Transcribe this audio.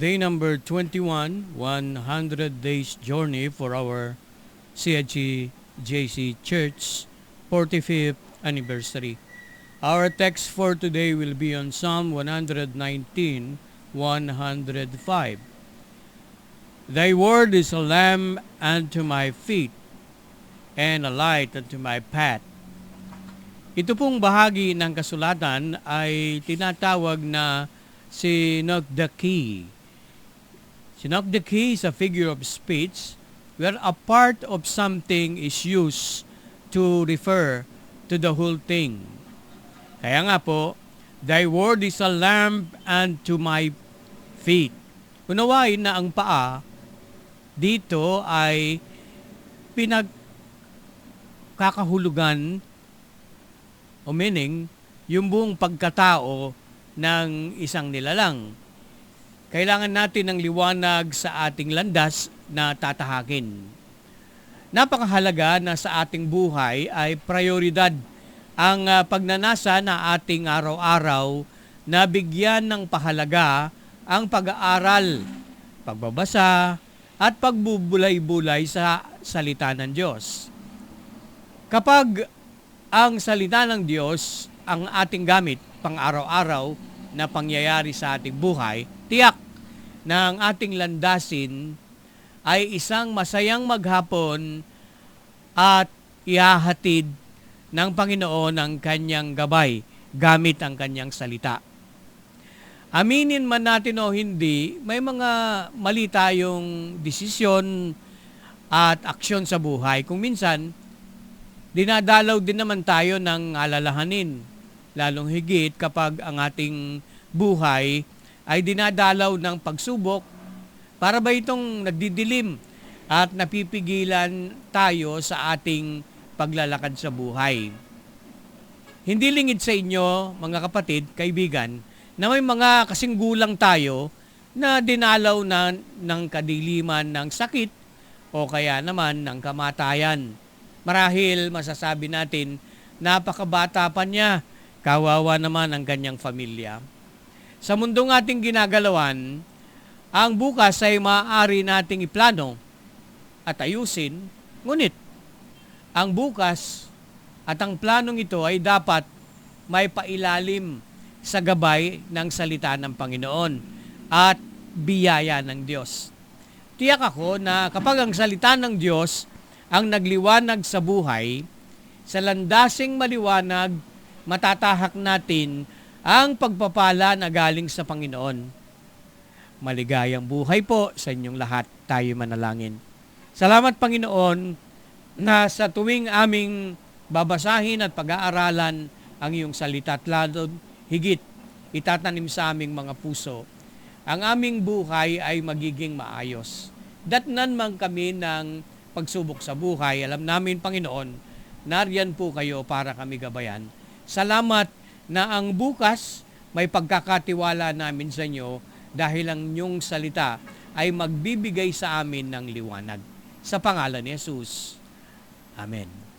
Day number 21, 100 days journey for our CHE JC Church 45th anniversary. Our text for today will be on Psalm 119, 105. Thy word is a lamp unto my feet and a light unto my path. Ito pong bahagi ng kasulatan ay tinatawag na synecdoche. Synecdoche is a figure of speech where a part of something is used to refer to the whole thing. Kaya nga po, thy word is a lamp unto my feet. Unawain na ang paa dito ay pinagkakahulugan o meaning yung buong pagkatao ng isang nilalang. Kailangan natin ng liwanag sa ating landas na tatahakin. Napakahalaga na sa ating buhay ay prioridad ang pagnanasa na ating araw-araw na bigyan ng pahalaga ang pag-aaral, pagbabasa, at pagbubulay-bulay sa salita ng Diyos. Kapag ang salita ng Diyos ang ating gamit pang araw-araw na pangyayari sa ating buhay, tiyak na ang ating landasin ay isang masayang maghapon at ihahatid ng Panginoon ang kanyang gabay gamit ang kanyang salita. Aminin man natin o hindi, may mga mali tayong desisyon at aksyon sa buhay. Kung minsan, dinadalaw din naman tayo ng alalahanin, lalong higit kapag ang ating buhay ay dinadalaw ng pagsubok para ba itong nagdidilim at napipigilan tayo sa ating paglalakad sa buhay. Hindi lingid sa inyo, mga kapatid, kaibigan, na may mga kasing gulang tayo na dinalaw na ng kadiliman ng sakit o kaya naman ng kamatayan. Marahil masasabi natin, napakabata pa niya, kawawa naman ang kanyang pamilya. Sa mundong ating ginagalawan, ang bukas ay maaari nating iplano at ayusin, ngunit ang bukas at ang planong ito ay dapat may pailalim sa gabay ng salita ng Panginoon at biyaya ng Diyos. Tiyak ako na kapag ang salita ng Diyos ang nagliwanag sa buhay, sa landasing maliwanag, matatahak natin ang pagpapala na galing sa Panginoon. Maligayang buhay po sa inyong lahat. Tayo manalangin. Salamat, Panginoon, na sa tuwing aming babasahin at pag-aaralan ang iyong salita at lalo higit itatanim sa aming mga puso, ang aming buhay ay magiging maayos. Datnan man kami ng pagsubok sa buhay, alam namin, Panginoon, nariyan po kayo para kami gabayan. Salamat na ang bukas may pagkakatiwala namin sa inyo dahil ang inyong salita ay magbibigay sa amin ng liwanag. Sa pangalan ni Jesus. Amen.